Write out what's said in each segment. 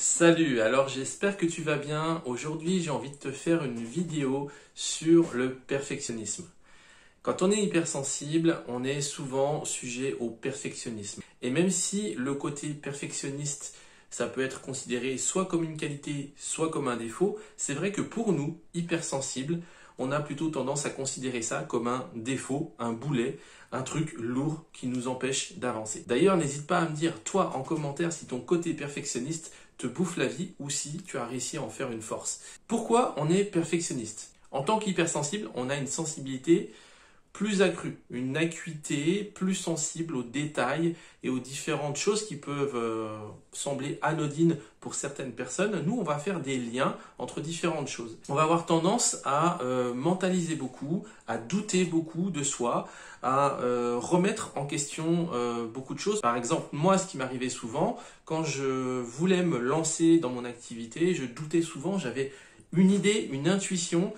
Salut, alors j'espère que tu vas bien. Aujourd'hui, j'ai envie de te faire une vidéo sur le perfectionnisme. Quand on est hypersensible, on est souvent sujet au perfectionnisme. Et même si le côté perfectionniste, ça peut être considéré soit comme une qualité, soit comme un défaut, c'est vrai que pour nous, hypersensibles, on a plutôt tendance à considérer ça comme un défaut, un boulet, un truc lourd qui nous empêche d'avancer. D'ailleurs, n'hésite pas à me dire, toi, en commentaire, si ton côté perfectionniste te bouffe la vie ou si tu as réussi à en faire une force. Pourquoi on est perfectionniste? En tant qu'hypersensible, on a une sensibilité plus accrue, une acuité plus sensible aux détails et aux différentes choses qui peuvent sembler anodines pour certaines personnes. Nous, on va faire des liens entre différentes choses. On va avoir tendance à mentaliser beaucoup, à douter beaucoup de soi, à remettre en question beaucoup de choses. Par exemple, moi, ce qui m'arrivait souvent, quand je voulais me lancer dans mon activité, je doutais souvent, j'avais une idée, une intuition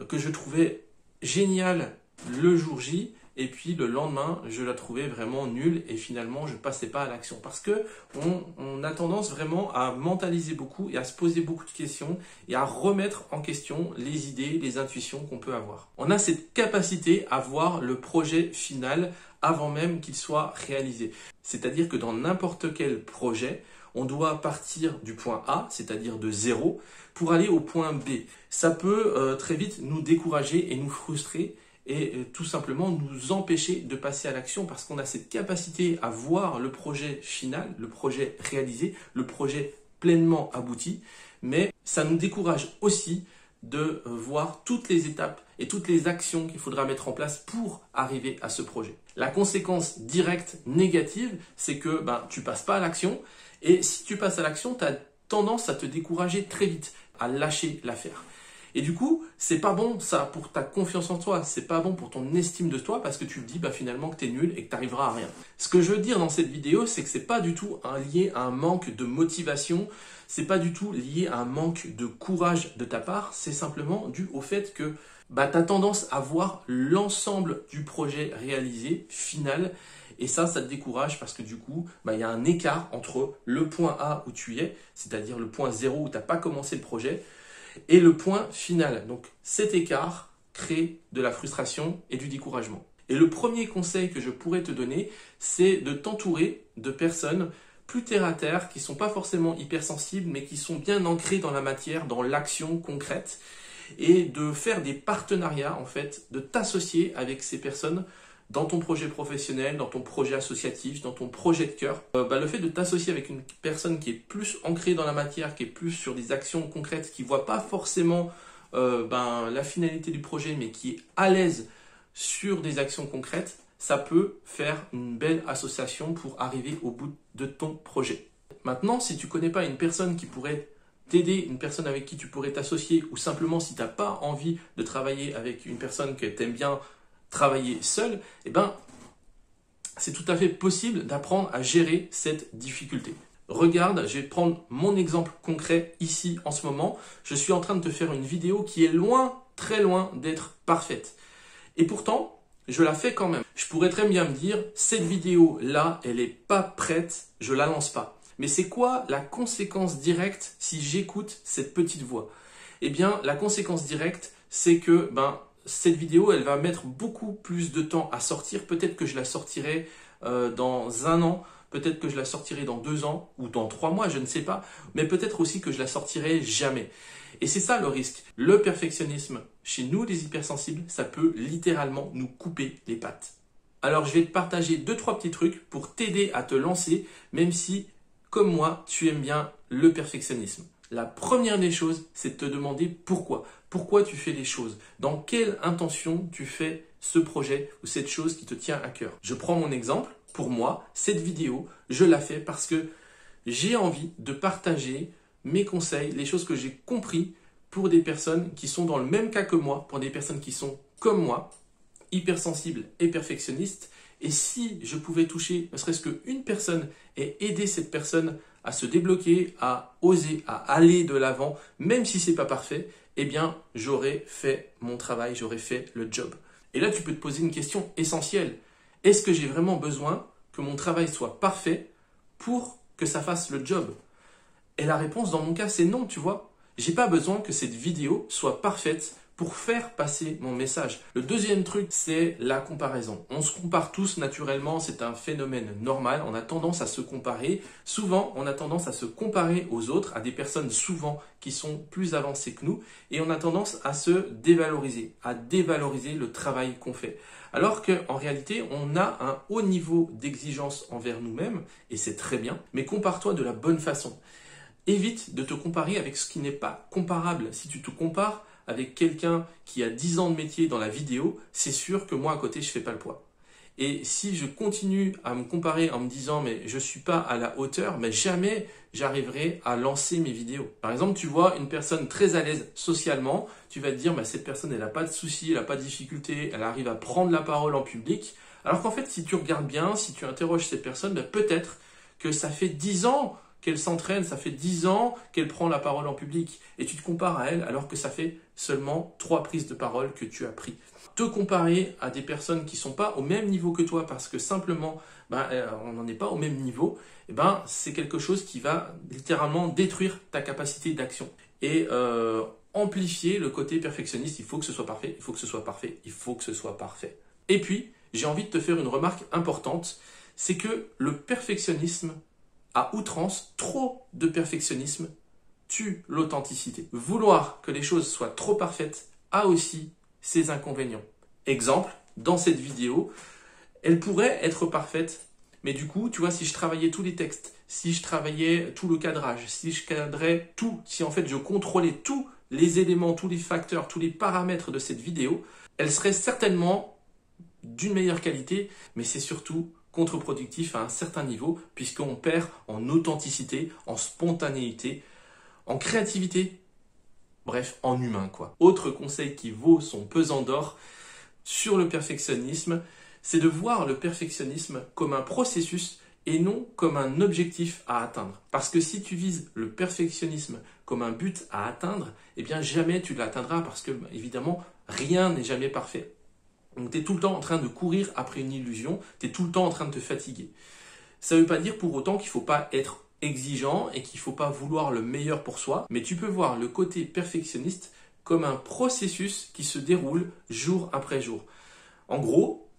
que je trouvais géniale le jour J, et puis le lendemain, je la trouvais vraiment nulle et finalement, je ne passais pas à l'action. Parce que on a tendance vraiment à mentaliser beaucoup et à se poser beaucoup de questions et à remettre en question les idées, les intuitions qu'on peut avoir. On a cette capacité à voir le projet final avant même qu'il soit réalisé. C'est-à-dire que dans n'importe quel projet, on doit partir du point A, c'est-à-dire de zéro, pour aller au point B. Ça peut très vite nous décourager et nous frustrer et tout simplement nous empêcher de passer à l'action parce qu'on a cette capacité à voir le projet final, le projet réalisé, le projet pleinement abouti, mais ça nous décourage aussi de voir toutes les étapes et toutes les actions qu'il faudra mettre en place pour arriver à ce projet. La conséquence directe négative, c'est que tu passes pas à l'action et si tu passes à l'action, tu as tendance à te décourager très vite, à lâcher l'affaire. Et du coup, c'est pas bon ça pour ta confiance en toi, c'est pas bon pour ton estime de toi parce que tu te dis finalement que tu es nul et que tu n'arriveras à rien. Ce que je veux dire dans cette vidéo, c'est que c'est pas du tout lié à un manque de motivation, c'est pas du tout lié à un manque de courage de ta part, c'est simplement dû au fait que tu as tendance à voir l'ensemble du projet réalisé, final, et ça te décourage parce que du coup, il y a un écart entre le point A où tu es, c'est-à-dire le point 0 où tu n'as pas commencé le projet, et le point final. Donc cet écart crée de la frustration et du découragement. Et le premier conseil que je pourrais te donner, c'est de t'entourer de personnes plus terre à terre, qui ne sont pas forcément hypersensibles, mais qui sont bien ancrées dans la matière, dans l'action concrète, et de faire des partenariats, en fait, de t'associer avec ces personnes dans ton projet professionnel, dans ton projet associatif, dans ton projet de cœur. Le fait de t'associer avec une personne qui est plus ancrée dans la matière, qui est plus sur des actions concrètes, qui ne voit pas forcément la finalité du projet, mais qui est à l'aise sur des actions concrètes, ça peut faire une belle association pour arriver au bout de ton projet. Maintenant, si tu ne connais pas une personne qui pourrait t'aider, une personne avec qui tu pourrais t'associer, ou simplement si tu n'as pas envie de travailler avec une personne que tu aimes bien travailler seul, c'est tout à fait possible d'apprendre à gérer cette difficulté. Regarde, je vais prendre mon exemple concret ici en ce moment. Je suis en train de te faire une vidéo qui est loin, très loin d'être parfaite. Et pourtant, je la fais quand même. Je pourrais très bien me dire, cette vidéo-là, elle n'est pas prête, je la lance pas. Mais c'est quoi la conséquence directe si j'écoute cette petite voix? Eh bien, la conséquence directe, c'est que cette vidéo, elle va mettre beaucoup plus de temps à sortir. Peut-être que je la sortirai dans 1 an, peut-être que je la sortirai dans 2 ans ou dans 3 mois, je ne sais pas. Mais peut-être aussi que je la sortirai jamais. Et c'est ça le risque. Le perfectionnisme, chez nous les hypersensibles, ça peut littéralement nous couper les pattes. Alors je vais te partager 2-3 petits trucs pour t'aider à te lancer, même si, comme moi, tu aimes bien le perfectionnisme. La première des choses, c'est de te demander pourquoi. Pourquoi tu fais les choses? Dans quelle intention tu fais ce projet ou cette chose qui te tient à cœur? Je prends mon exemple. Pour moi, cette vidéo, je la fais parce que j'ai envie de partager mes conseils, les choses que j'ai compris pour des personnes qui sont dans le même cas que moi, pour des personnes qui sont comme moi, hypersensibles et perfectionnistes. Et si je pouvais toucher ne serait-ce qu'une personne et aider cette personne à se débloquer, à oser, à aller de l'avant, même si ce n'est pas parfait, j'aurais fait mon travail, j'aurais fait le job. Et là, tu peux te poser une question essentielle. Est-ce que j'ai vraiment besoin que mon travail soit parfait pour que ça fasse le job? Et la réponse dans mon cas, c'est non, tu vois. J'ai pas besoin que cette vidéo soit parfaite pour faire passer mon message. Le deuxième truc, c'est la comparaison. On se compare tous naturellement, c'est un phénomène normal. On a tendance à se comparer. Souvent, on a tendance à se comparer aux autres, à des personnes souvent qui sont plus avancées que nous. Et on a tendance à se dévaloriser, à dévaloriser le travail qu'on fait. Alors qu'en réalité, on a un haut niveau d'exigence envers nous-mêmes, et c'est très bien, mais compare-toi de la bonne façon. Évite de te comparer avec ce qui n'est pas comparable. Si tu te compares avec quelqu'un qui a 10 ans de métier dans la vidéo, c'est sûr que moi à côté, je fais pas le poids. Et si je continue à me comparer en me disant mais je suis pas à la hauteur, mais jamais j'arriverai à lancer mes vidéos. Par exemple, tu vois une personne très à l'aise socialement, tu vas te dire bah, cette personne elle n'a pas de soucis, elle n'a pas de difficultés, elle arrive à prendre la parole en public. Alors qu'en fait, si tu regardes bien, si tu interroges cette personne, bah, peut-être que ça fait 10 ans qu'elle s'entraîne, ça fait 10 ans qu'elle prend la parole en public et tu te compares à elle alors que ça fait seulement 3 prises de parole que tu as pris. Te comparer à des personnes qui ne sont pas au même niveau que toi parce que simplement on n'en est pas au même niveau, c'est quelque chose qui va littéralement détruire ta capacité d'action et amplifier le côté perfectionniste. Il faut que ce soit parfait, il faut que ce soit parfait, il faut que ce soit parfait. Et puis, j'ai envie de te faire une remarque importante, c'est que le perfectionnisme à outrance, trop de perfectionnisme tue l'authenticité. Vouloir que les choses soient trop parfaites a aussi ses inconvénients. Exemple, dans cette vidéo, elle pourrait être parfaite, mais du coup, tu vois, si je travaillais tous les textes, si je travaillais tout le cadrage, si je cadrais tout, si en fait je contrôlais tous les éléments, tous les facteurs, tous les paramètres de cette vidéo, elle serait certainement d'une meilleure qualité, mais c'est surtout contre-productif à un certain niveau puisqu'on perd en authenticité, en spontanéité, en créativité, bref, en humain quoi. Autre conseil qui vaut son pesant d'or sur le perfectionnisme, c'est de voir le perfectionnisme comme un processus et non comme un objectif à atteindre. Parce que si tu vises le perfectionnisme comme un but à atteindre, eh bien jamais tu l'atteindras parce que évidemment rien n'est jamais parfait. Donc tu es tout le temps en train de courir après une illusion, tu es tout le temps en train de te fatiguer. Ça ne veut pas dire pour autant qu'il ne faut pas être exigeant et qu'il ne faut pas vouloir le meilleur pour soi, mais tu peux voir le côté perfectionniste comme un processus qui se déroule jour après jour. En gros,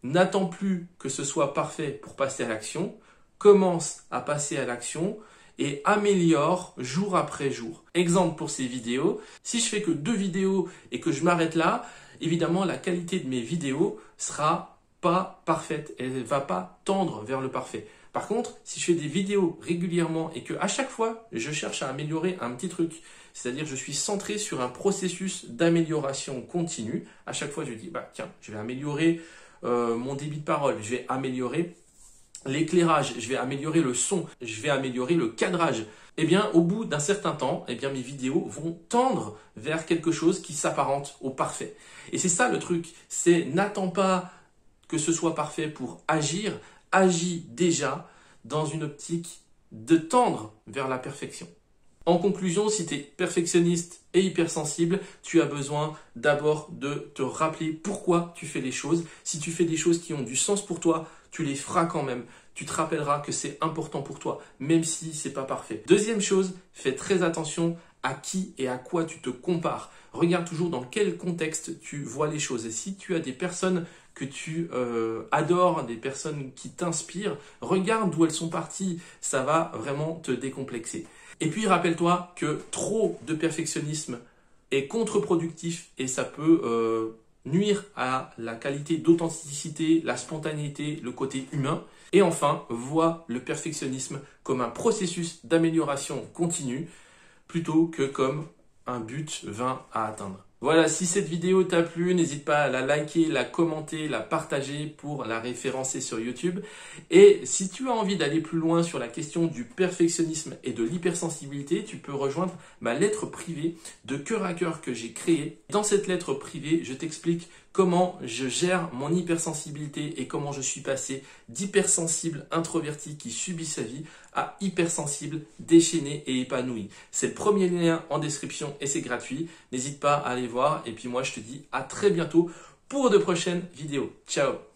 n'attends plus que ce soit parfait pour passer à l'action, commence à passer à l'action et améliore jour après jour. Exemple pour ces vidéos, si je fais que 2 vidéos et que je m'arrête là, évidemment la qualité de mes vidéos sera pas parfaite, elle ne va pas tendre vers le parfait. Par contre, si je fais des vidéos régulièrement et que à chaque fois je cherche à améliorer un petit truc, c'est-à-dire je suis centré sur un processus d'amélioration continue, à chaque fois je dis tiens, je vais améliorer mon débit de parole, je vais améliorer l'éclairage, je vais améliorer le son, je vais améliorer le cadrage. Eh bien, au bout d'un certain temps, eh bien, mes vidéos vont tendre vers quelque chose qui s'apparente au parfait. Et c'est ça le truc, c'est n'attends pas que ce soit parfait pour agir, agis déjà dans une optique de tendre vers la perfection. En conclusion, si tu es perfectionniste et hypersensible, tu as besoin d'abord de te rappeler pourquoi tu fais les choses. Si tu fais des choses qui ont du sens pour toi, tu les feras quand même. Tu te rappelleras que c'est important pour toi, même si c'est pas parfait. Deuxième chose, fais très attention à qui et à quoi tu te compares. Regarde toujours dans quel contexte tu vois les choses. Et si tu as des personnes que tu adores, des personnes qui t'inspirent, regarde d'où elles sont parties. Ça va vraiment te décomplexer. Et puis rappelle-toi que trop de perfectionnisme est contre-productif et ça peut nuire à la qualité d'authenticité, la spontanéité, le côté humain. Et enfin, vois le perfectionnisme comme un processus d'amélioration continue plutôt que comme un but vain à atteindre. Voilà, si cette vidéo t'a plu, n'hésite pas à la liker, la commenter, la partager pour la référencer sur YouTube. Et si tu as envie d'aller plus loin sur la question du perfectionnisme et de l'hypersensibilité, tu peux rejoindre ma lettre privée de cœur à cœur que j'ai créée. Dans cette lettre privée, je t'explique comment je gère mon hypersensibilité et comment je suis passé d'hypersensible introverti qui subit sa vie à hypersensible, déchaîné et épanoui. C'est le premier lien en description et c'est gratuit. N'hésite pas à aller voir et puis moi je te dis à très bientôt pour de prochaines vidéos. Ciao!